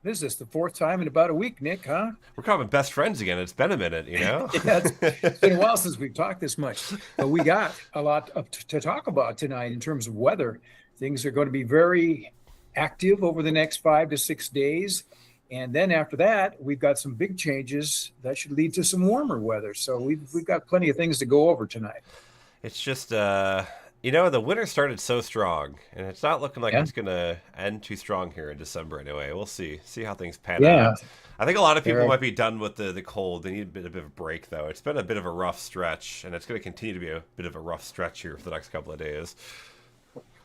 This is the fourth time in about a week, Nick, huh? We're kind of best friends again. It's been a minute, you know? Yeah, it's been a while since we've talked this much, but we got a lot to talk about tonight in terms of weather. Things are going to be very active over the next 5 to 6 days. And then after that, we've got some big changes that should lead to some warmer weather. So we've got plenty of things to go over tonight. It's just, the winter started so strong, and it's not looking like Yeah. it's going to end too strong here in December anyway. We'll see how things pan out. Yeah. I think a lot of people There might be done with the cold. They need a bit of a break, though. It's been a bit of a rough stretch, and it's going to continue to be a bit of a rough stretch here for the next couple of days.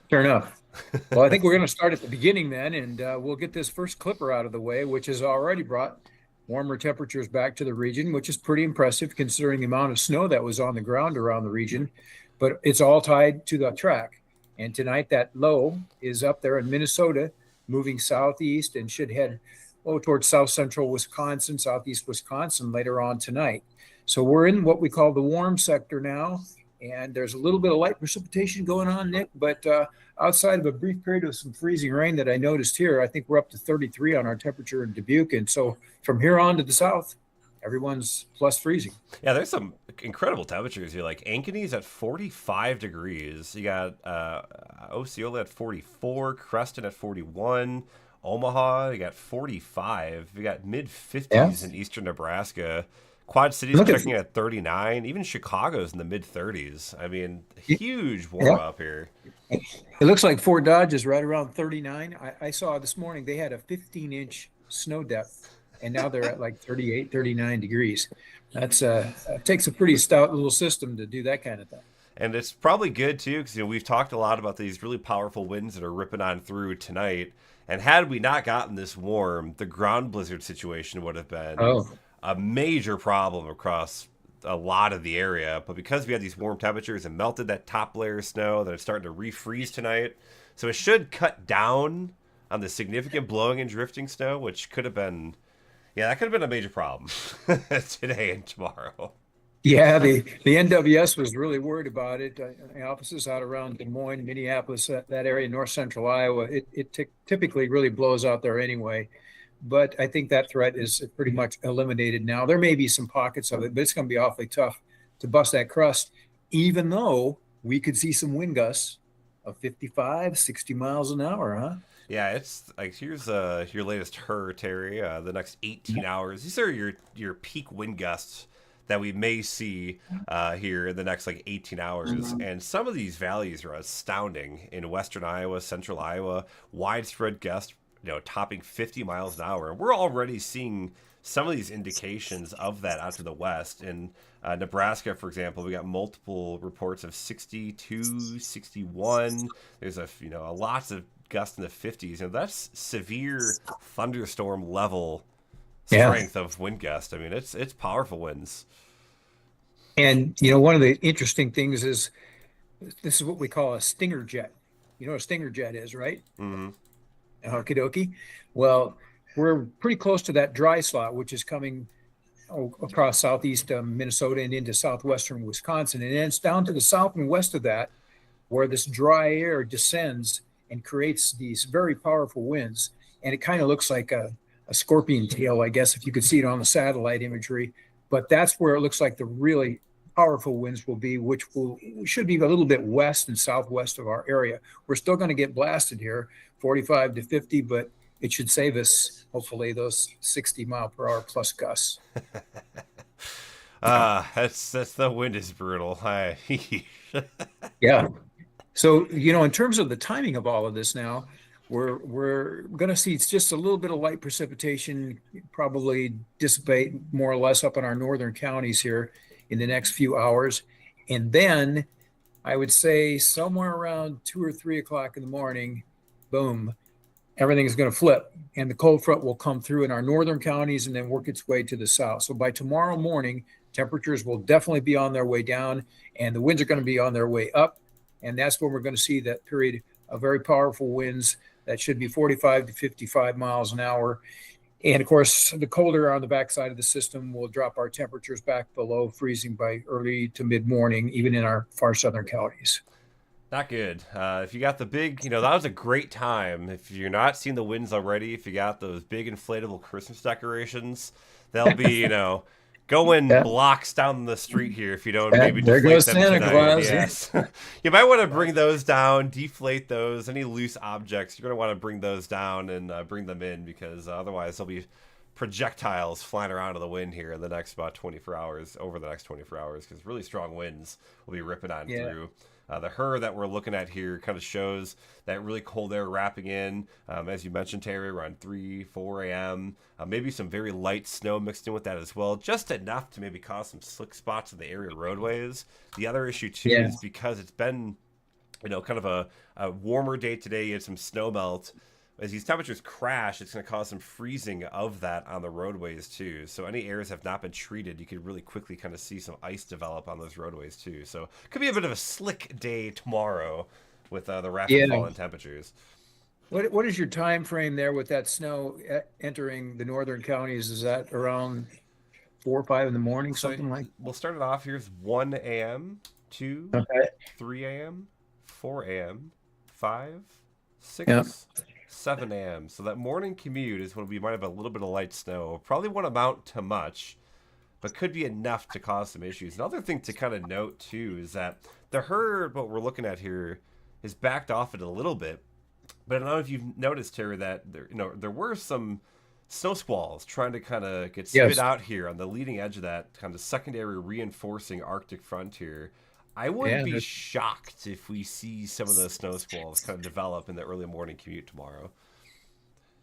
Fair enough. Well, I think we're going to start at the beginning then, and we'll get this first clipper out of the way, which has already brought warmer temperatures back to the region, which is pretty impressive considering the amount of snow that was on the ground around the region. But it's all tied to the track. And tonight, that low is up there in Minnesota, moving southeast and should head towards south central Wisconsin, southeast Wisconsin later on tonight. So we're in what we call the warm sector now, and there's a little bit of light precipitation going on, Nick. But outside of a brief period of some freezing rain that I noticed here, I think we're up to 33 on our temperature in Dubuque. And so from here on to the south, everyone's plus freezing. Yeah, there's some incredible temperatures here. Like Ankeny's at 45 degrees. You got Osceola at 44, Creston at 41, Omaha, you got 45. You got mid Yeah. 50s in eastern Nebraska. Quad Cities Look at checking at 39. Even Chicago's in the mid 30s. I mean, huge warm yeah. up here. It looks like Fort Dodge is right around 39. I saw this morning they had a 15-inch snow depth, and now they're at like 38, 39 degrees. That's takes a pretty stout little system to do that kind of thing. And it's probably good too, because we've talked a lot about these really powerful winds that are ripping on through tonight. And had we not gotten this warm, the ground blizzard situation would have been Oh, a major problem across a lot of the area. But because we had these warm temperatures and melted that top layer of snow, that it's starting to refreeze tonight. So it should cut down on the significant blowing and drifting snow, which could have been, yeah, that could have been a major problem today and tomorrow. yeah. The NWS was really worried about it. Offices out around Des Moines, Minneapolis, that area, north central Iowa. It typically really blows out there anyway. But I think that threat is pretty much eliminated now. There may be some pockets of it, but it's going to be awfully tough to bust that crust, even though we could see some wind gusts of 55, 60 miles an hour, huh? Yeah, it's like here's your latest her, Terry. The next 18 hours. These are your peak wind gusts that we may see here in the next like 18 hours. And some of these values are astounding in western Iowa, central Iowa, widespread gusts, topping 50 miles an hour. And we're already seeing some of these indications of that out to the west. In Nebraska, for example, we got multiple reports of 62, 61. There's a lots of gusts in the 50s. And that's severe thunderstorm level Yeah. strength of wind gust. I mean, it's powerful winds. And, one of the interesting things is this is what we call a stinger jet. You know what a stinger jet is, right? Hmm. Okie dokie. Well, we're pretty close to that dry slot, which is coming across southeast Minnesota and into southwestern Wisconsin. And then it's down to the south and west of that where this dry air descends and creates these very powerful winds. And it kind of looks like a scorpion tail, I guess, if you could see it on the satellite imagery. But that's where it looks like the really powerful winds will be, which should be a little bit west and southwest of our area. We're still going to get blasted here, 45 to 50, but it should save us, hopefully, those 60-mile-per-hour plus gusts. That's the wind is brutal. Yeah. So, in terms of the timing of all of this now, we're going to see just a little bit of light precipitation probably dissipate more or less up in our northern counties here in the next few hours. And then I would say somewhere around 2 or 3 o'clock in the morning, boom, everything is going to flip. And the cold front will come through in our northern counties and then work its way to the south. So by tomorrow morning, temperatures will definitely be on their way down and the winds are going to be on their way up. And that's when we're going to see that period of very powerful winds that should be 45 to 55 miles an hour. And of course, the colder on the backside of the system will drop our temperatures back below freezing by early to mid morning, even in our far southern counties. Not good. If you got the big, that was a great time. If you're not seeing the winds already, if you got those big inflatable Christmas decorations, they'll be, going Yeah, blocks down the street here if you don't yeah, maybe there deflate goes them Santa tonight. Claus. Yes. You might want to bring those down, deflate those, any loose objects. You're going to want to bring those down and bring them in because otherwise there'll be projectiles flying around in the wind here in the next about 24 hours, over the next 24 hours, because really strong winds will be ripping on Yeah, through. The HRRR that we're looking at here kind of shows that really cold air wrapping in, as you mentioned, Terry, around 3, 4 a.m. Maybe some very light snow mixed in with that as well, just enough to maybe cause some slick spots in the area roadways. The other issue, too, yeah, is because it's been, kind of a warmer day today, you had some snow melt. As these temperatures crash, it's going to cause some freezing of that on the roadways too. So any areas have not been treated, you could really quickly kind of see some ice develop on those roadways too. So it could be a bit of a slick day tomorrow with the rapid yeah. fall in temperatures. What is your time frame there with that snow entering the northern counties? Is that around 4 or 5 in the morning, So something like? we'll start it off. Here's 1 a.m., 2, Okay. 3 a.m., 4 a.m., 5, Yeah. 6, 7 a.m. So that morning commute is when we might have a little bit of light snow. Probably won't amount to much, but could be enough to cause some issues. Another thing to kind of note too is that the herd, what we're looking at here, is backed off it a little bit. But I don't know if you've noticed, Terry, that there were some snow squalls trying to kind of get spit Yes. out here on the leading edge of that kind of secondary reinforcing Arctic frontier. I wouldn't Yeah. be shocked if we see some of those snow squalls kind of develop in the early morning commute tomorrow.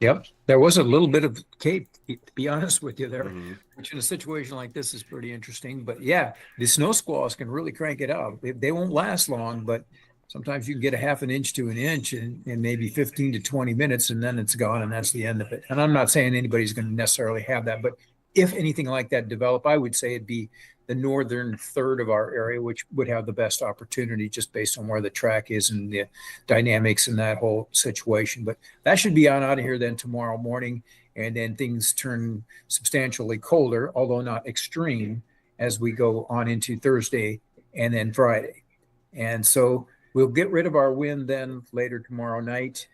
Yep. There was a little bit of Cape, to be honest with you there, Hmm. which in a situation like this is pretty interesting. But yeah, the snow squalls can really crank it up. They won't last long, but sometimes you can get a half an inch to an inch in maybe 15 to 20 minutes, and then it's gone, and that's the end of it. And I'm not saying anybody's going to necessarily have that, but if anything like that develop, I would say it'd be the northern third of our area, which would have the best opportunity just based on where the track is and the dynamics in that whole situation. But that should be on out of here then tomorrow morning. And then things turn substantially colder, although not extreme, as we go on into Thursday and then Friday. And so we'll get rid of our wind then later tomorrow night,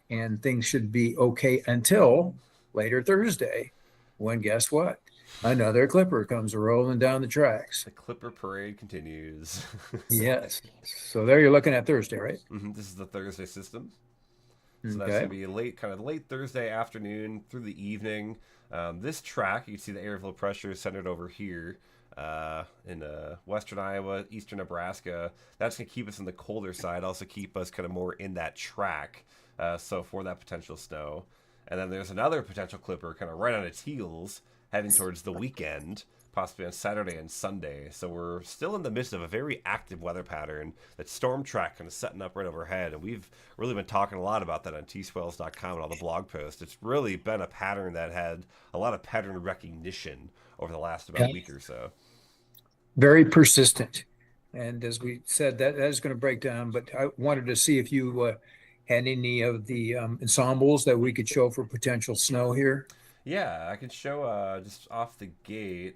and things should be okay until later Thursday, when guess what? Another clipper comes rolling down the tracks. The Clipper parade continues. Yes. So there you're looking at Thursday, right? This is the Thursday system. So that's Okay. going to be kind of late Thursday afternoon through the evening. This track, you can see the air flow pressure centered over here in western Iowa, eastern Nebraska. That's going to keep us on the colder side, also keep us kind of more in that track. So for that potential snow. And then there's another potential clipper kind of right on its heels heading towards the weekend, possibly on Saturday and Sunday. So we're still in the midst of a very active weather pattern. That storm track kind of setting up right overhead. And we've really been talking a lot about that on tswails.com and all the blog posts. It's really been a pattern that had a lot of pattern recognition over the last about Yeah. week or so. Very persistent. And as we said, that is going to break down. But I wanted to see if you had any of the ensembles that we could show for potential snow here. Yeah, I can show just off the gate.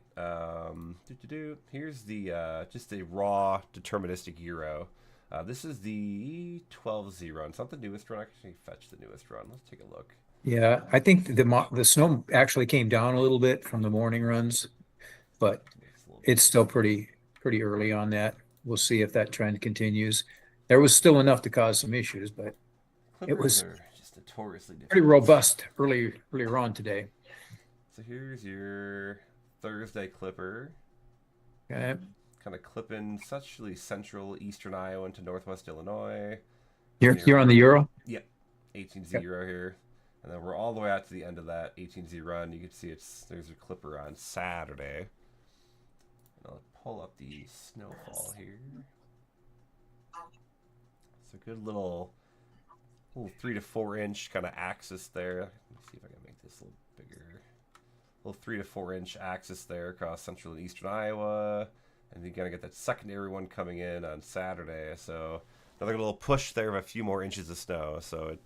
Here's the just a raw deterministic Euro. This is the 12Z run. It's not the newest run. I can actually fetch the newest run. Let's take a look. Yeah, I think the snow actually came down a little bit from the morning runs, but It's a little it's still pretty early on that. We'll see if that trend continues. There was still enough to cause some issues, but it Clippers was are just notoriously pretty difficult. robust earlier on today. So here's your Thursday clipper. Okay. Kind of clipping essentially central eastern Iowa into northwest Illinois. You're on the Euro? Yep, 18Z here. And then we're all the way out to the end of that 18Z run. You can see there's a clipper on Saturday. And I'll pull up the snowfall here. So good little 3 to 4 inch kind of axis there. Let me see if I can make this a little bigger. Little 3 to 4 inch axis there across central and eastern Iowa. And you're going to get that secondary one coming in on Saturday. So another little push there of a few more inches of snow. So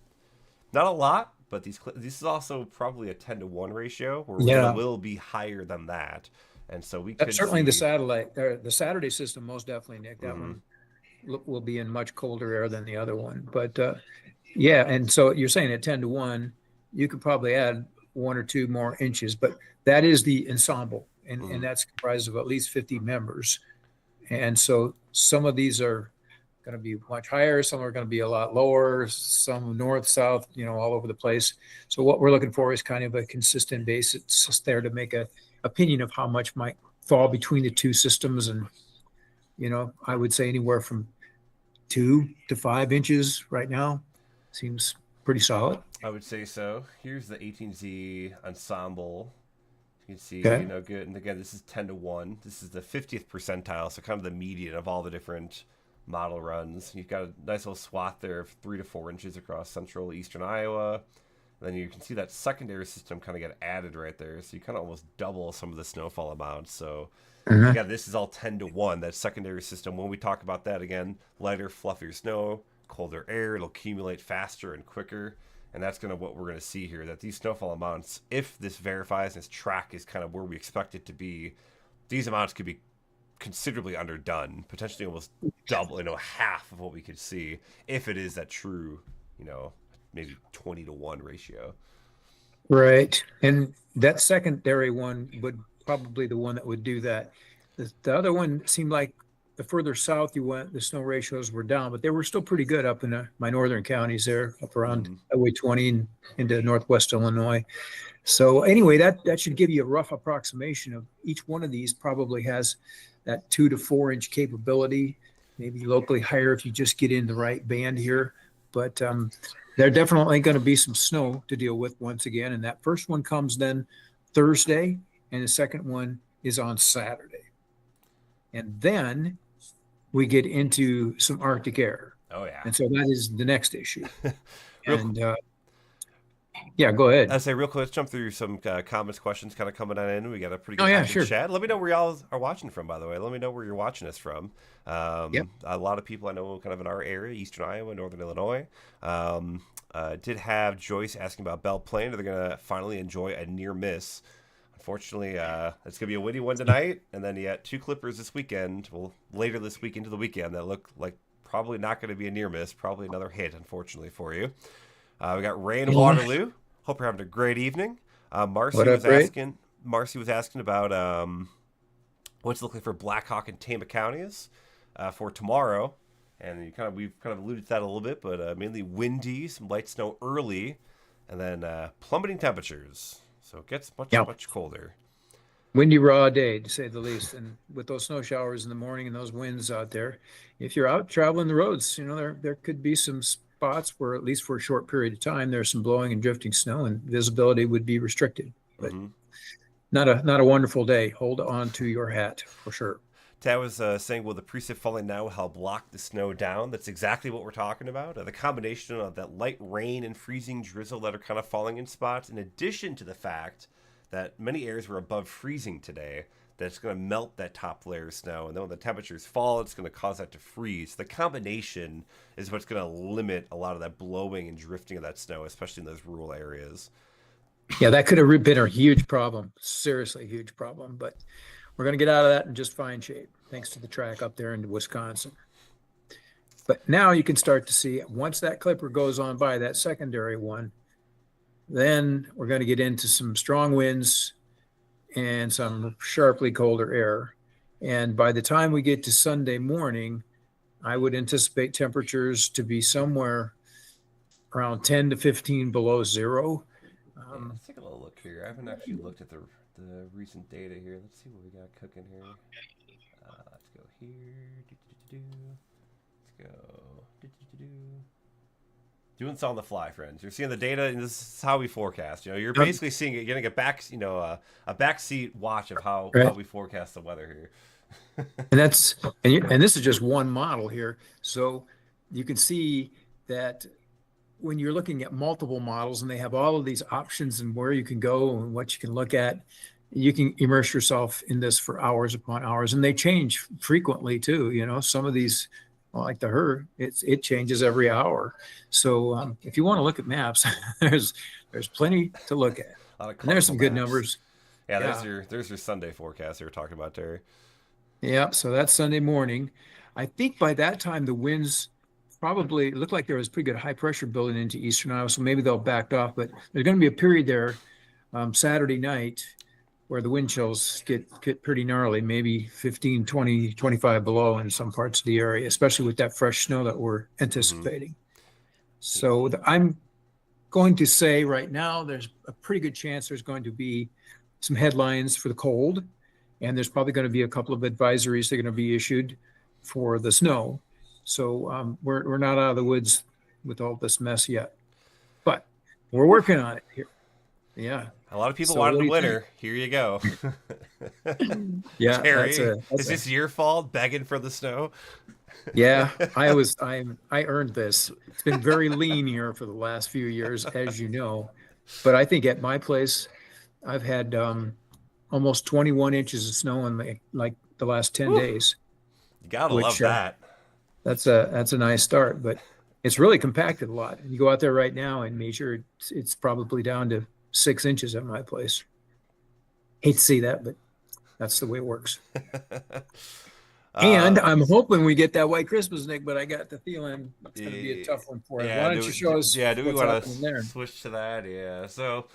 not a lot, but this is also probably a 10-to-1 ratio. Where Yeah. it will be higher than that. And so we That's could certainly see, the Saturday system, most definitely, Nick. That one will be in much colder air than the other one. But yeah, and so you're saying at 10 to 1, you could probably add 1 or 2 more inches, but that is the ensemble, and Mhm. that's comprised of at least 50 members. And so some of these are going to be much higher, some are going to be a lot lower, some north, south, all over the place. So what we're looking for is kind of a consistent base. It's just there to make a opinion of how much might fall between the two systems. And, I would say anywhere from 2 to 5 inches right now seems pretty solid. I would say so. Here's the 18Z ensemble. You can see, Okay. good. And again, this is 10 to 1. This is the 50th percentile, so kind of the median of all the different model runs. You've got a nice little swath there of 3 to 4 inches across central eastern Iowa. And then you can see that secondary system kind of get added right there. So you kind of almost double some of the snowfall amounts. So Uh-huh. again, this is all 10 to 1, that secondary system. When we talk about that again, lighter, fluffier snow, colder air, it'll accumulate faster and quicker. And that's going to what we're going to see here, that these snowfall amounts, if this verifies and this track is kind of where we expect it to be, these amounts could be considerably underdone, potentially almost double, half of what we could see if it is that true, maybe 20 to 1 ratio. Right. And that secondary one would probably the one that would do that. The other one seemed like the further south you went, the snow ratios were down, but they were still pretty good up in my northern counties there, up around Mm-hmm. Highway 20 and into northwest Illinois. So anyway, that should give you a rough approximation of each one of these probably has that 2 to 4 inch capability, maybe locally higher if you just get in the right band here. But there definitely going to be some snow to deal with once again. And that first one comes then Thursday, and the second one is on Saturday. And then we get into some Arctic air. Oh, yeah. And so that is the next issue. Real And yeah, go ahead. I'd say real quick, let's jump through some comments, questions kind of coming on in. We got a pretty Oh, good yeah, active sure. chat. Let me know where y'all are watching from, by the way. Let me know where you're watching us from. Yep. A lot of people I know kind of in our area, eastern Iowa, northern Illinois. Did have Joyce asking about Belle Plaine. Are they going to finally enjoy a near miss? Unfortunately, it's going to be a windy one tonight, and then you got 2 clippers this weekend. Well, later this week into the weekend that look like probably not going to be a near miss. Probably another hit, unfortunately, for you. We got Ray in Waterloo. Hope you're having a great evening. Marcy What up, was Ray? asking. Marcy was asking about what's it look like for Blackhawk and Tama counties for tomorrow, and we've kind of alluded to that a little bit, but mainly windy, some light snow early, and then plummeting temperatures. So it gets much colder. Windy, raw day, to say the least. And with those snow showers in the morning and those winds out there, if you're out traveling the roads, there could be some spots where, at least for a short period of time, there's some blowing and drifting snow, and visibility would be restricted. But Mm-hmm. not a wonderful day. Hold on to your hat for sure. Tad was saying, will the precip falling now help block the snow down? That's exactly what we're talking about. The combination of that light rain and freezing drizzle that are kind of falling in spots, in addition to the fact that many areas were above freezing today, that's going to melt that top layer of snow. And then when the temperatures fall, it's going to cause that to freeze. The combination is what's going to limit a lot of that blowing and drifting of that snow, especially in those rural areas. Yeah, that could have been a huge problem, seriously huge problem. But we're going to get out of that in just fine shape, thanks to the track up there in Wisconsin. But now you can start to see, once that clipper goes on by, that secondary one, then we're going to get into some strong winds and some sharply colder air. And by the time we get to Sunday morning, I would anticipate temperatures to be somewhere around 10 to 15 below zero. Let's take a little look here. I haven't actually looked at the recent data here. Let's see what we got cooking here. Let's go here. Let's go. Doing this on the fly, friends. You're seeing the data, and this is how we forecast. You're basically seeing it, getting a backseat watch of how we forecast the weather here. And this is just one model here. So you can see that when you're looking at multiple models and they have all of these options and where you can go and what you can look at, you can immerse yourself in this for hours upon hours, and they change frequently too. Some of these, like the HER, it changes every hour. So if you want to look at maps, there's plenty to look at. And there's some good numbers. Yeah, there's your Sunday forecast they were talking about, Terry. Yeah, so that's Sunday morning. I think by that time the winds probably looked like there was pretty good high pressure building into eastern Iowa, so maybe they'll back off. But there's going to be a period there Saturday night where the wind chills get pretty gnarly, maybe 15, 20, 25 below in some parts of the area, especially with that fresh snow that we're anticipating. So I'm going to say right now there's a pretty good chance there's going to be some headlines for the cold, and there's probably going to be a couple of advisories that are going to be issued for the snow. So we're not out of the woods with all this mess yet, but we're working on it here. Yeah. A lot of people So wanted what a do you winter. Here you go. Yeah, Terry, that's is this your fault begging for the snow? yeah, I earned this. It's been very lean here for the last few years, as you know. But I think at my place, I've had almost 21 inches of snow in the last 10 Whew. days, You gotta love which that. that's a nice start. But it's really compacted a lot. You go out there right now and measure, it's probably down to 6 inches at my place. Hate to see that, but that's the way it works. And I'm hoping we get that white Christmas, Nick, but I got the feeling it's going to be a tough one for us. Yeah, Why don't you show us do we what's want happening to there? switch to that? Yeah. So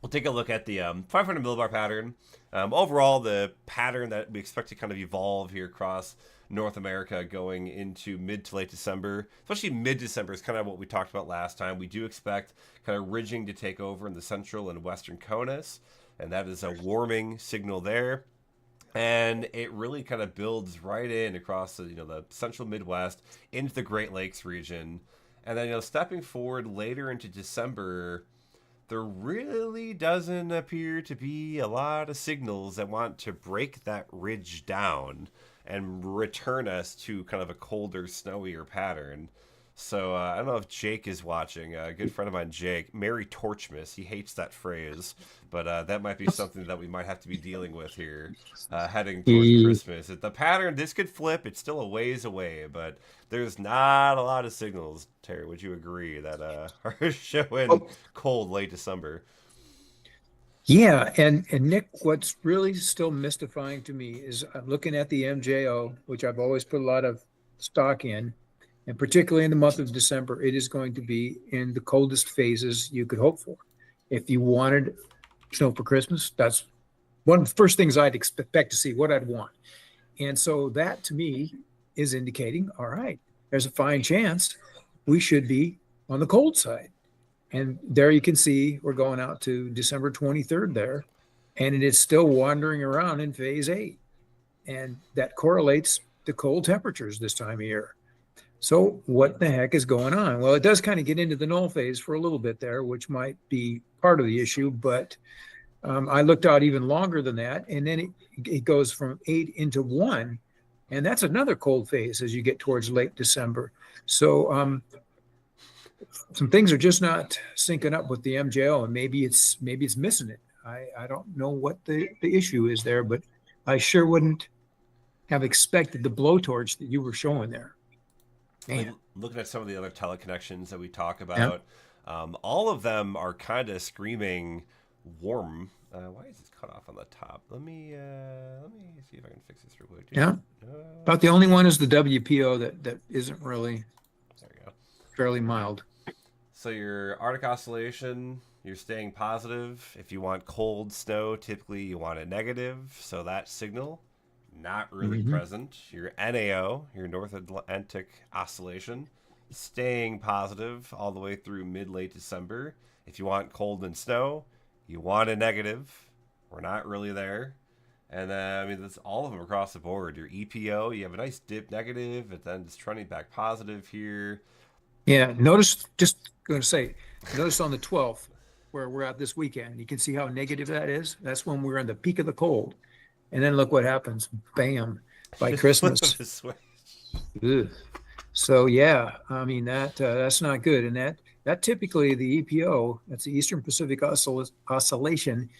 we'll take a look at the 500 millibar pattern. Overall, the pattern that we expect to kind of evolve here across North America going into mid to late December, especially mid-December is kind of what we talked about last time. We do expect kind of ridging to take over in the central and western CONUS, and that is a warming signal there. And it really kind of builds right in across the central Midwest into the Great Lakes region. And then stepping forward later into December, there really doesn't appear to be a lot of signals that want to break that ridge down and return us to kind of a colder, snowier pattern. So I don't know if Jake is watching. A good friend of mine, Jake, Merry Torchmas. He hates that phrase, but that might be something that we might have to be dealing with here heading towards Christmas. The pattern, this could flip. It's still a ways away, but there's not a lot of signals. Terry, would you agree that are showing cold late December? Yeah, and Nick, what's really still mystifying to me is I'm looking at the MJO, which I've always put a lot of stock in, and particularly in the month of December, it is going to be in the coldest phases you could hope for. If you wanted snow for Christmas, that's one of the first things I'd expect to see, what I'd want. And so that to me is indicating, all right, there's a fine chance we should be on the cold side. And there you can see we're going out to December 23rd there, and it is still wandering around in phase 8. And that correlates to cold temperatures this time of year. So what the heck is going on? Well, it does kind of get into the null phase for a little bit there, which might be part of the issue, but I looked out even longer than that, and then it goes from 8 into 1, and that's another cold phase as you get towards late December. So some things are just not syncing up with the MJO, and maybe it's missing it. I don't know what the issue is there, but I sure wouldn't have expected the blowtorch that you were showing there. Man. Looking at some of the other teleconnections that we talk about, all of them are kind of screaming warm. Why is this cut off on the top? Let me see if I can fix this real quick. Yeah, about the only one is the WPO that isn't really there we go. fairly mild. So your Arctic oscillation, you're staying positive. If you want cold snow, typically you want it negative. So that signal not really present. Your NAO, your North Atlantic oscillation, staying positive all the way through mid-late December. If you want cold and snow, you want a negative. We're not really there. And then, that's all of them across the board. Your EPO, you have a nice dip negative, but then it's trending back positive here. Yeah, notice on the 12th, where we're at this weekend, you can see how negative that is. That's when we're in the peak of the cold. And then look what happens. Bam, by Christmas. Ugh. So yeah, that's not good. And that typically the EPO, that's the Eastern Pacific Oscillation,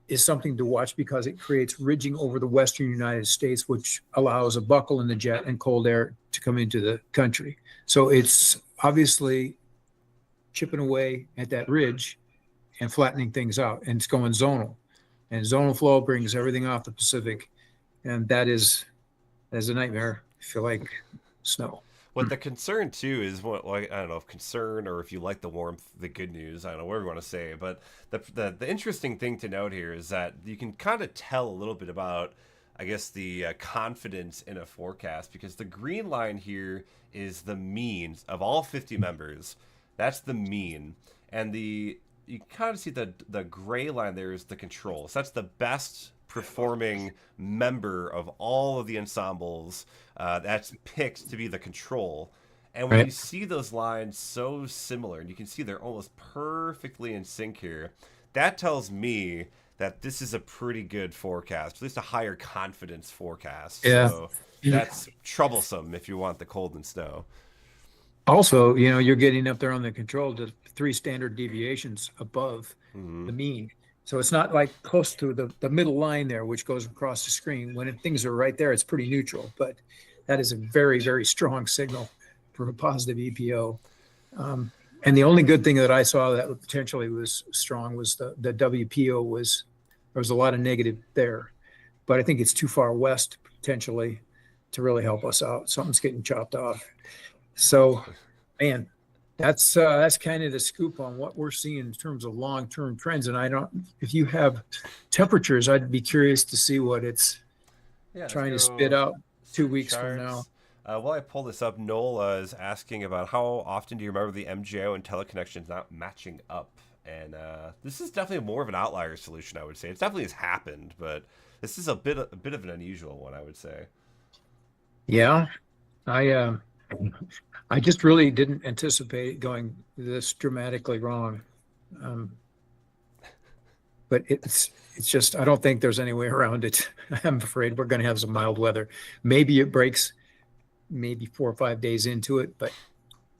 is something to watch because it creates ridging over the Western United States, which allows a buckle in the jet and cold air to come into the country. So it's obviously chipping away at that ridge and flattening things out, and it's going zonal. And zonal flow brings everything off the Pacific, and that is It's a nightmare. I feel like snow. What the concern too is what, like, I don't know if concern or if you like the warmth, the good news. I don't know whatever you want to say, but the interesting thing to note here is that you can kind of tell a little bit about, I guess, the confidence in a forecast because the green line here is the mean of all 50 members. That's the mean, and the you kind of see the gray line there is the control. So that's the best performing member of all of the ensembles that's picked to be the control. And when you Right. see those lines so similar, and you can see they're almost perfectly in sync here, that tells me that this is a pretty good forecast, at least a higher confidence forecast. Yeah. So that's troublesome if you want the cold and snow. Also, you're getting up there on the control to three standard deviations above Hmm. the mean. So it's not like close to the middle line there, which goes across the screen. When things are right there, it's pretty neutral, but that is a very, very strong signal for a positive EPO. And the only good thing that I saw that potentially was strong was the WPO there was a lot of negative there, but I think it's too far west potentially to really help us out. Something's getting chopped off. So, man, that's kind of the scoop on what we're seeing in terms of long-term trends. And I don't, if you have temperatures, I'd be curious to see what it's Yeah, let's trying to spit go out two some weeks from now. charts. While I pull this up, Nola is asking about how often do you remember the MJO and teleconnections not matching up? And this is definitely more of an outlier solution, I would say. It definitely has happened, but this is a bit of an unusual one, I would say. Yeah, I I just really didn't anticipate it going this dramatically wrong. Um, but it's just I don't think there's any way around it. I'm afraid we're going to have some mild weather. Maybe it breaks maybe 4 or 5 days into it, but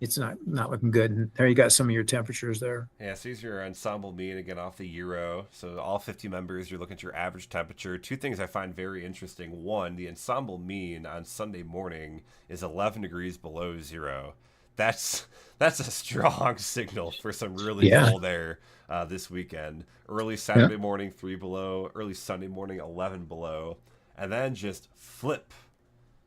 it's not looking good. And there you got some of your temperatures there. Yeah, so here's your ensemble mean again off the Euro. So all 50 members, you're looking at your average temperature. Two things I find very interesting. One, the ensemble mean on Sunday morning is 11 degrees below zero. That's a strong signal for some really Yeah, cold air this weekend. Early yeah, Saturday morning, 3 below. Early Sunday morning, 11 below. And then just flip.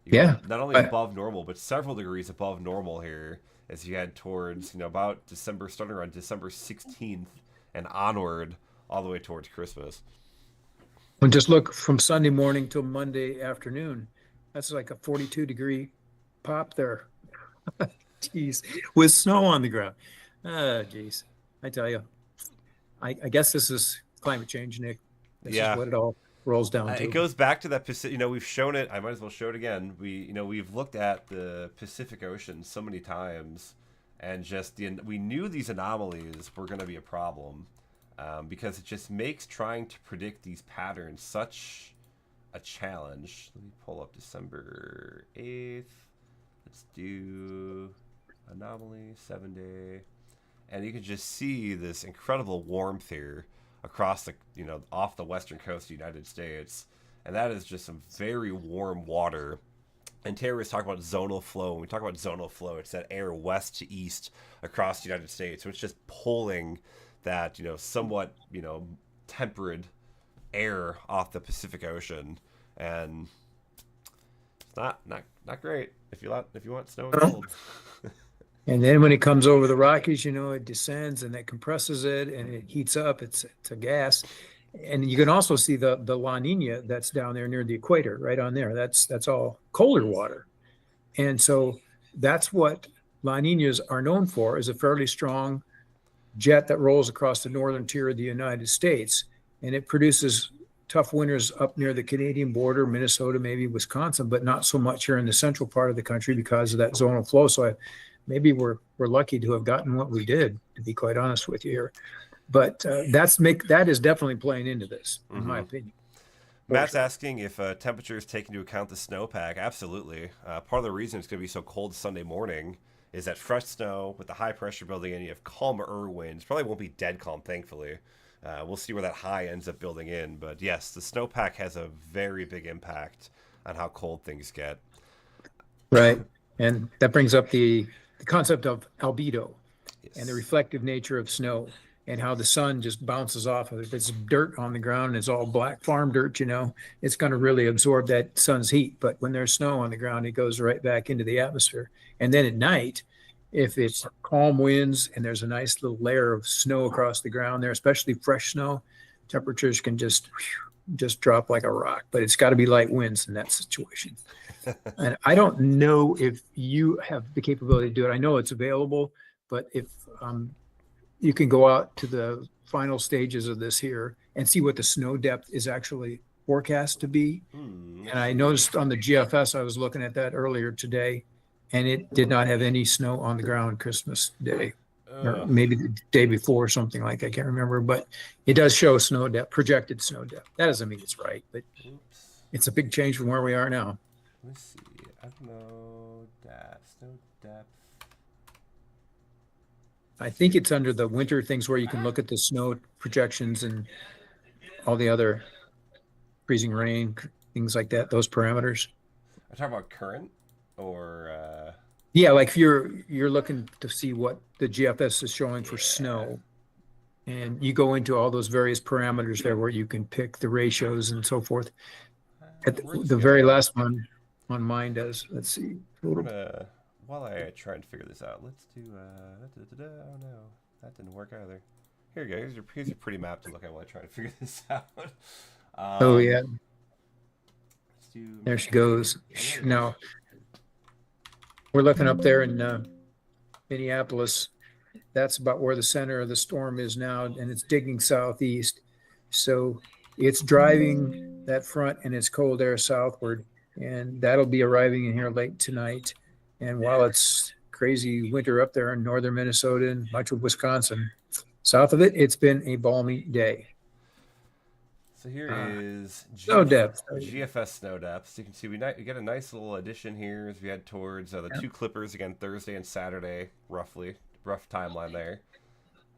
You go yeah. not only But above normal, but several degrees above normal here as you head towards, about December, starting around December 16th and onward all the way towards Christmas. and just look from Sunday morning till Monday afternoon. That's like a 42-degree pop there. Jeez, with snow on the ground. Geez, I tell you, I guess this is climate change, Nick. This is Yeah, what it all rolls down it to. goes back to that Pacific. We've shown it. I might as well show it again. We've looked at the Pacific Ocean so many times, and just we knew these anomalies were going to be a problem because it just makes trying to predict these patterns such a challenge. Let me pull up December 8th. Let's do anomaly 7 day, and you can just see this incredible warmth here across the off the western coast of the United States, and that is just some very warm water. And terrorists talk about zonal flow. When we talk about zonal flow, it's that air west to east across the United States. So it's just pulling that somewhat temperate air off the Pacific Ocean, and it's not great if you want snow and cold. And then when it comes over the Rockies, it descends and it compresses it and it heats up. It's a gas. And you can also see the La Nina that's down there near the equator, right on there. That's all colder water. And so that's what La Ninas are known for, is a fairly strong jet that rolls across the northern tier of the United States. And it produces tough winters up near the Canadian border, Minnesota, maybe Wisconsin, but not so much here in the central part of the country because of that zonal flow. So maybe we're lucky to have gotten what we did, to be quite honest with you here. But that is definitely playing into this, in my Hmm. opinion, for Matt's sure. asking if temperatures take into account the snowpack. Absolutely. Part of the reason it's going to be so cold Sunday morning is that fresh snow with the high pressure building in. You have calmer winds. Probably won't be dead calm, thankfully. We'll see where that high ends up building in. But yes, the snowpack has a very big impact on how cold things get. Right. And that brings up the concept of albedo and the Yes. reflective nature of snow. and how the sun just bounces off of it. If it's dirt on the ground and it's all black farm dirt, it's going to really absorb that sun's heat. But when there's snow on the ground, it goes right back into the atmosphere. And then at night, if it's calm winds and there's a nice little layer of snow across the ground there, especially fresh snow, temperatures can just drop like a rock. But it's got to be light winds in that situation. And I don't know if you have the capability to do it. I know it's available, but if you can go out to the final stages of this here and see what the snow depth is actually forecast to be. And I noticed on the GFS, I was looking at that earlier today, and it did not have any snow on the ground Christmas Day, or maybe the day before or something like that. I can't remember, but it does show snow depth, projected snow depth. That doesn't mean it's right, but it's a big change from where we are now. Let's see. I don't know. Snow depth. I think it's under the winter things where you can look at the snow projections and all the other freezing rain, things like that, those parameters. I'm talking about current or Yeah, like if you're looking to see what the GFS is showing for snow, and you go into all those various parameters there where you can pick the ratios and so forth. At the very last one on mine does. Let's see. While I try and figure this out, let's do oh no, that didn't work either. Here you go. Here's your pretty map to look at while I try to figure this out. Oh yeah. Let's do, there she goes. Now we're looking up there in Minneapolis. That's about where the center of the storm is now, and it's digging southeast. So it's driving that front and it's cold air southward, and that'll be arriving in here late tonight. And while it's crazy winter up there in northern Minnesota and much of Wisconsin, south of it, it's been a balmy day. So here is snow depth. GFS snow depth. So you can see we get a nice little addition here as we head towards the two clippers again, Thursday and Saturday, roughly. Rough timeline there.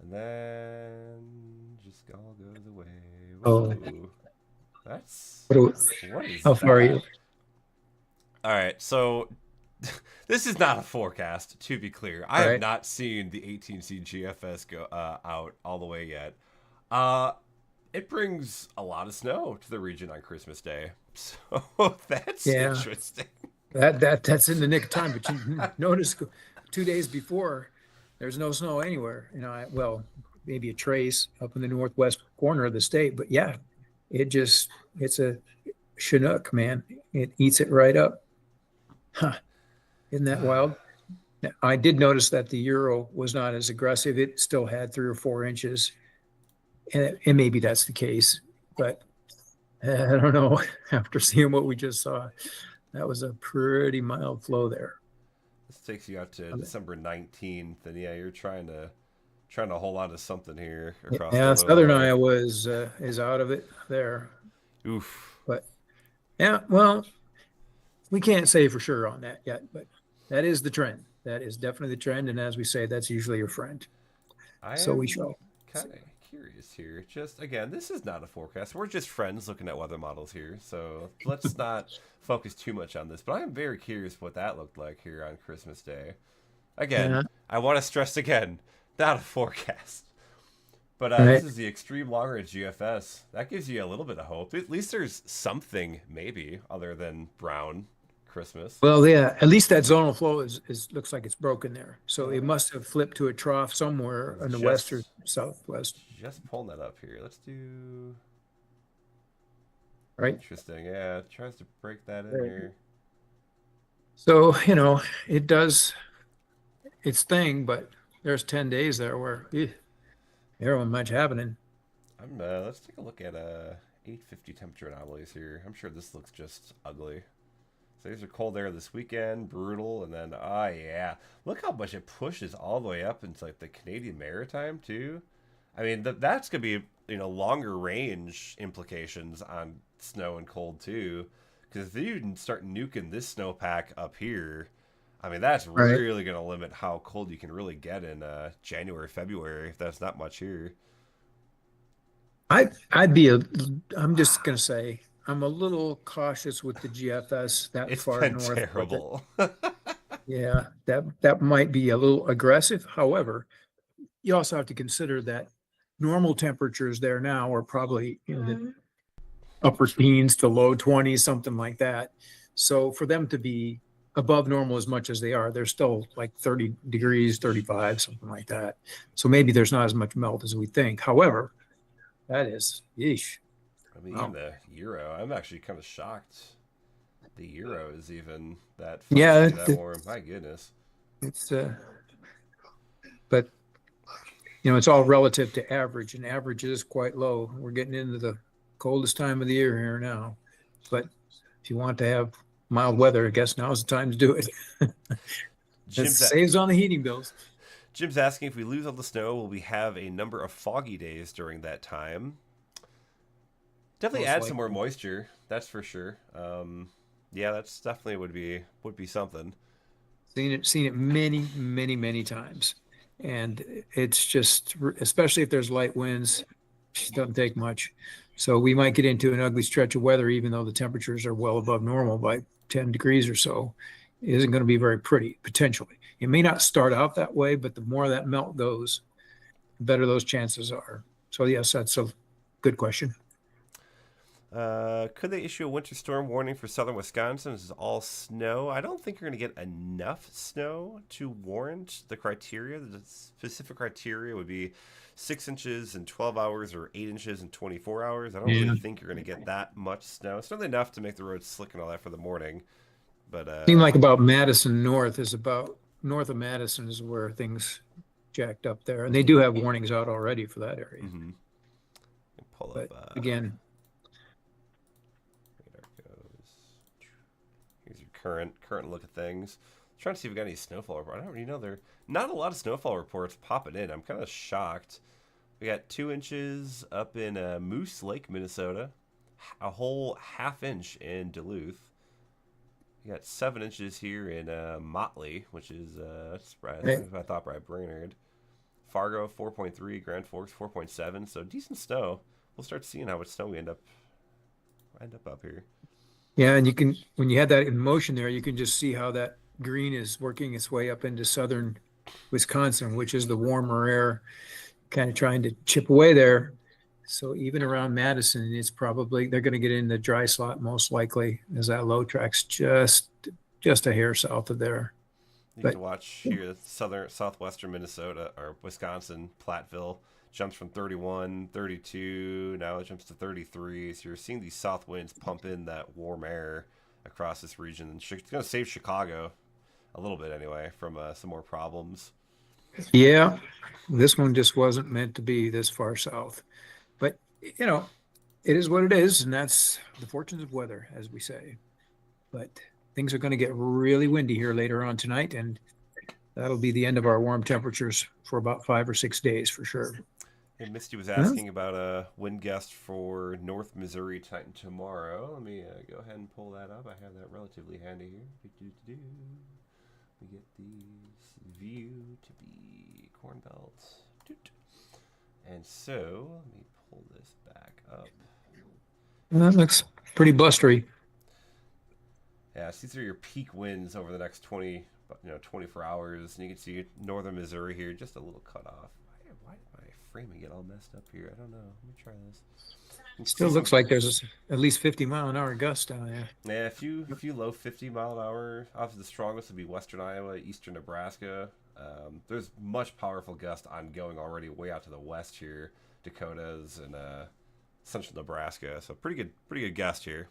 And then just all goes away. Whoa. Oh. That's... What is How far are you? All right, so... This is not a forecast, to be clear. I have not seen the 18C GFS go out all the way yet. It brings a lot of snow to the region on Christmas Day, so that's interesting. That's in the nick of time, but you notice 2 days before, there's no snow anywhere. Well, maybe a trace up in the northwest corner of the state, but yeah, it's a Chinook, man. It eats it right up. Huh. Isn't that wild? I did notice that the Euro was not as aggressive. It still had 3 or 4 inches. And maybe that's the case. But I don't know. After seeing what we just saw, that was a pretty mild flow there. This takes you out to December 19th. And yeah, you're trying to hold on to something here. Across southern Iowa is out of it there. Oof. But yeah, well, we can't say for sure on that yet, but that is the trend. That is definitely the trend, and as we say, that's usually your friend. So we shall. Kind of curious here. Just again, this is not a forecast. We're just friends looking at weather models here, so let's not focus too much on this. But I am very curious what that looked like here on Christmas Day. Again, I want to stress again, not a forecast. But this is the extreme long range GFS. That gives you a little bit of hope. At least there's something, maybe, other than brown Christmas. Well, yeah, at least that zonal flow looks like it's broken there. So it must have flipped to a trough somewhere in the west or southwest. Just pulling that up here. Let's do... Right. Interesting. Yeah, it tries to break that in here. So, it does its thing, but there's 10 days there where there wasn't much happening. Let's take a look at 850 temperature anomalies here. I'm sure this looks just ugly. So these are cold air this weekend, brutal, and then yeah, look how much it pushes all the way up into like the Canadian Maritime too. I mean that's gonna be longer range implications on snow and cold too, because if you start nuking this snowpack up here, I mean that's really gonna limit how cold you can really get in January, February if that's not much here. I'm just gonna say I'm a little cautious with the GFS that far north. It's terrible. Yeah, that might be a little aggressive. However, you also have to consider that normal temperatures there now are probably in the upper teens to low 20s, something like that. So for them to be above normal as much as they are, they're still like 30 degrees, 35, something like that. So maybe there's not as much melt as we think. However, that is, yeesh. I mean, even Wow. the euro, I'm actually kind of shocked. The euro is even that finds to Yeah, be that warm. My goodness. it's but it's all relative to average, and average is quite low. We're getting into the coldest time of the year here now. But if you want to have mild weather, I guess now's the time to do it. It Jim's a- saves on the heating bills. Jim's asking if we lose all the snow, will we have a number of foggy days during that time? Definitely Most add some more likely. moisture. That's for sure. Yeah, that's definitely would be something. Seen it many, many, many times. And it's just, especially if there's light winds, it doesn't take much. So we might get into an ugly stretch of weather, even though the temperatures are well above normal by 10 degrees or so. It isn't going to be very pretty, potentially. It may not start out that way, but the more that melt goes, the better those chances are. So yes, that's a good question. Could they issue a winter storm warning for southern Wisconsin? This is all snow. I don't think you're going to get enough snow to warrant the criteria. The specific criteria would be 6 inches in 12 hours or 8 inches in 24 hours. I don't really Yeah. think you're going to get that much snow. It's certainly enough to make the roads slick and all that for the morning. But Seemed like about Madison north is about north of Madison is where things jacked up there. And they do have warnings out already for that area. mm-hmm. Pull up But again, radar goes. Here's your current look at things. Trying to see if we got any snowfall report. I don't really know. There not a lot of snowfall reports popping in. I'm kind of shocked. We got 2 inches up in Moose Lake, Minnesota. A whole half inch in Duluth. You got 7 inches here in Motley, which is right. I thought by Brainerd. Fargo 4.3, Grand Forks 4.7. So decent snow. We'll start seeing how much snow we end up up here. Yeah, and you can when you had that in motion there, you can just see how that green is working its way up into southern Wisconsin, which is the warmer air kind of trying to chip away there. So even around Madison, it's probably they're going to get in the dry slot most likely, as that low track's just a hair south of there. You But can watch here, southwestern Minnesota or Wisconsin, Platteville jumps from 31, 32, now it jumps to 33. So you're seeing these south winds pump in that warm air across this region. And it's going to save Chicago a little bit anyway from some more problems. yeah, this one just wasn't meant to be this far south. But it is what it is, and that's the fortunes of weather, as we say. But things are going to get really windy here later on tonight, and that'll be the end of our warm temperatures for about 5 or 6 days for sure. And Misty was Huh? asking about a wind gust for North Missouri tonight and tomorrow. Let me go ahead and pull that up. I have that relatively handy here. Do-do-do-do. We get these view to be Corn Belt. Doot. And so, let me pull this back up. That looks pretty blustery. Yeah, see through your peak winds over the next 24 hours, and you can see northern Missouri here, just a little cut off. Why did my framing get all messed up here? I don't know. Let me try this. You can Still see some, looks like there's at least 50-mile-an-hour gusts down there. yeah, a few low 50-mile-an-hour. Obviously, the strongest would be western Iowa, eastern Nebraska. There's much powerful gust ongoing already way out to the west here, Dakotas and central Nebraska. So pretty good gust here.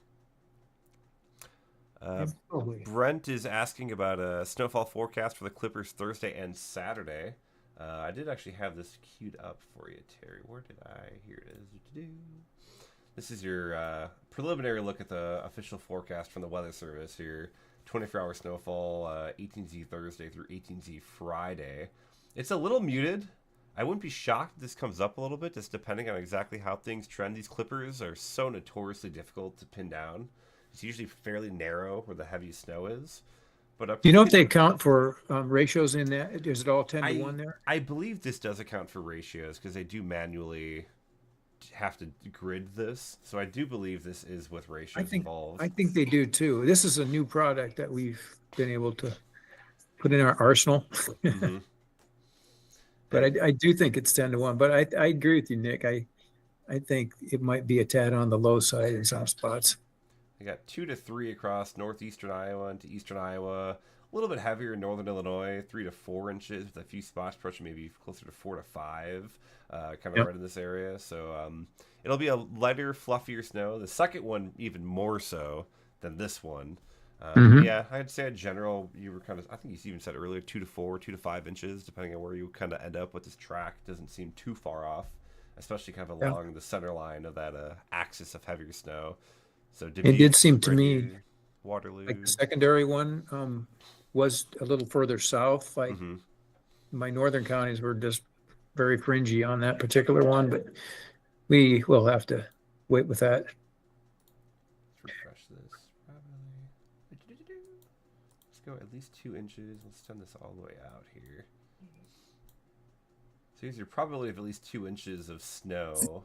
Probably. Brent is asking about a snowfall forecast for the Clippers Thursday and Saturday. I did actually have this queued up for you, Terry. Where did I? Here it is. This is your preliminary look at the official forecast from the Weather Service here. 24-hour snowfall, 18Z Thursday through 18Z Friday. It's a little muted. I wouldn't be shocked if this comes up a little bit, just depending on exactly how things trend. These Clippers are so notoriously difficult to pin down. It's usually fairly narrow where the heavy snow is. But Do you know if they account for ratios in that? Is it all 10 to 1 there? I believe this does account for ratios because they do manually have to grid this. So I do believe this is with ratios involved. I think they do too. This is a new product that we've been able to put in our arsenal. Mm-hmm. but Yeah, I do think it's 10 to 1. But I agree with you, Nick. I think it might be a tad on the low side in some spots. they got 2 to 3 across northeastern Iowa into eastern Iowa. A little bit heavier in northern Illinois, 3 to 4 inches, with a few spots approaching maybe closer to 4 to 5, kind of Yep. right in this area. So it'll be a lighter, fluffier snow. The second one even more so than this one. Hmm. Yeah, I'd say in general, you were kind of, I think you even said earlier, 2 to 4, 2 to 5 inches, depending on where you kind of end up with this track. Doesn't seem too far off, especially kind of Yeah. along the center line of that axis of heavier snow. So It did Dubuque, seem to me Brady, like the Waterloo. secondary one was a little further south. Like Mm-hmm. my northern counties were just very fringy on that particular one, but we will have to wait with that. Let's refresh this. Probably. Let's go at least 2 inches. Let's send this all the way out here. So these are probably of at least 2 inches of snow.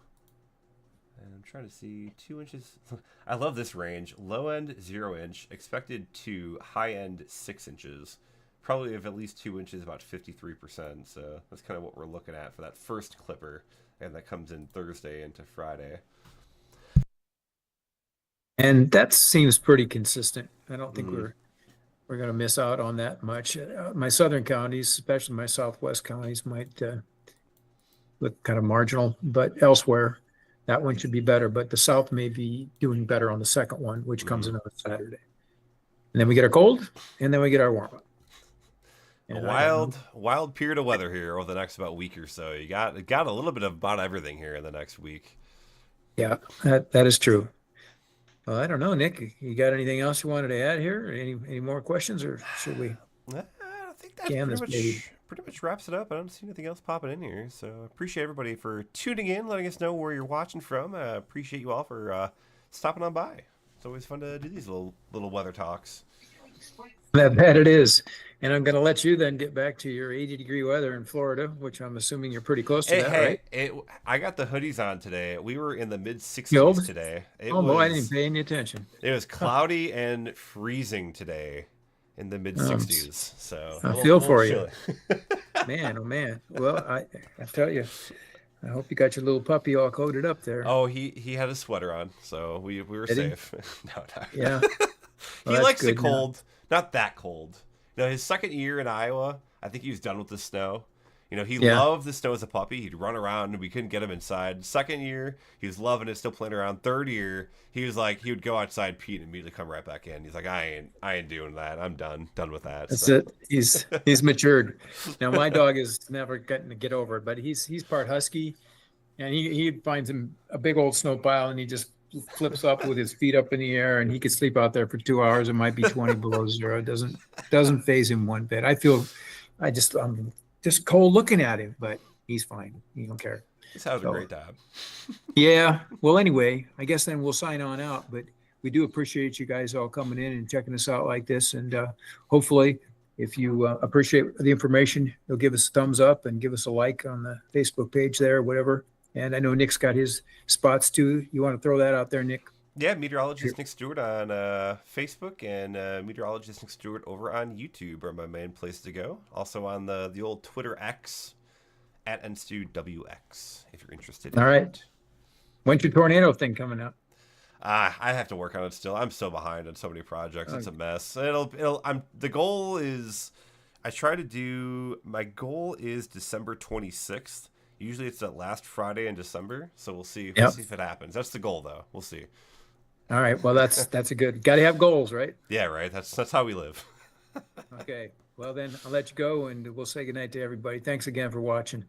And I'm trying to see 2 inches. I love this range. Low end 0 inch, expected to high end 6 inches. Probably of at least 2 inches, about 53%. So that's kind of what we're looking at for that first clipper. And that comes in Thursday into Friday. And that seems pretty consistent. I don't think Mm-hmm. we're going to miss out on that much. My southern counties, especially my southwest counties, might look kind of marginal, but elsewhere, that one should be better. But the south may be doing better on the second one, which comes Mm-hmm. in on Saturday. And then we get our cold, and then we get our warm up. A And I don't know. wild period of weather here over the next about week or so. You got a little bit of about everything here in the next week. Yeah, that is true. Well, I don't know, Nick. You got anything else you wanted to add here? Any more questions, or should we I think that's can this baby? pretty much wraps it up. I don't see anything else popping in here. So I appreciate everybody for tuning in, letting us know where you're watching from. I appreciate you all for stopping on by. It's always fun to do these little weather talks. That it is. And I'm going to let you then get back to your 80-degree weather in Florida, which I'm assuming you're pretty close to Hey, that, right? I got the hoodies on today. We were in the mid 60s Killed? today. Oh, boy, I didn't pay any attention. It was Huh. cloudy and freezing today in the mid Um, 60s. So I a feel little for you. chilly. Man, oh man. Well, I tell you, I hope you got your little puppy all coated up there. Oh, he had a sweater on, so we were Did he? safe. No, Yeah. no. Well, He that's likes the good now. cold, not that cold. His second year in Iowa, I think he was done with the snow. He Yeah. loved the snow as a puppy. He'd run around and we couldn't get him inside. Second year, he was loving it, still playing around. Third year, he was like, he would go outside, pee, and immediately come right back in. He's like, I ain't doing that. I'm done with that. That's So, it. He's matured. Now my dog is never getting to get over it, but he's part husky, and he finds him a big old snow pile, and he just flips up with his feet up in the air, and he could sleep out there for 2 hours. It might be 20 below zero. It doesn't phase him one bit. I'm just cold looking at him, but he's fine. He don't care. he's having a So great time. yeah. Well, anyway, I guess then we'll sign on out, but we do appreciate you guys all coming in and checking us out like this. And hopefully, if you appreciate the information, you'll give us a thumbs up and give us a like on the Facebook page there, whatever. And I know Nick's got his spots too. You want to throw that out there, Nick? Yeah, meteorologist Nick Stewart on Facebook and meteorologist Nick Stewart over on YouTube are my main place to go. Also on the old Twitter X at NStewWX if you're interested in All right. that. When's your tornado thing coming up? I have to work on it still. I'm so behind on so many projects. It's Uh, a mess. The goal is my goal is December 26th. Usually it's that last Friday in December, so we'll see. We'll Yep. see if it happens. That's the goal though. We'll see. All right. Well, that's a good. Got to have goals, right? Yeah, right. That's how we live. Okay. Well, then I'll let you go, and we'll say goodnight to everybody. Thanks again for watching.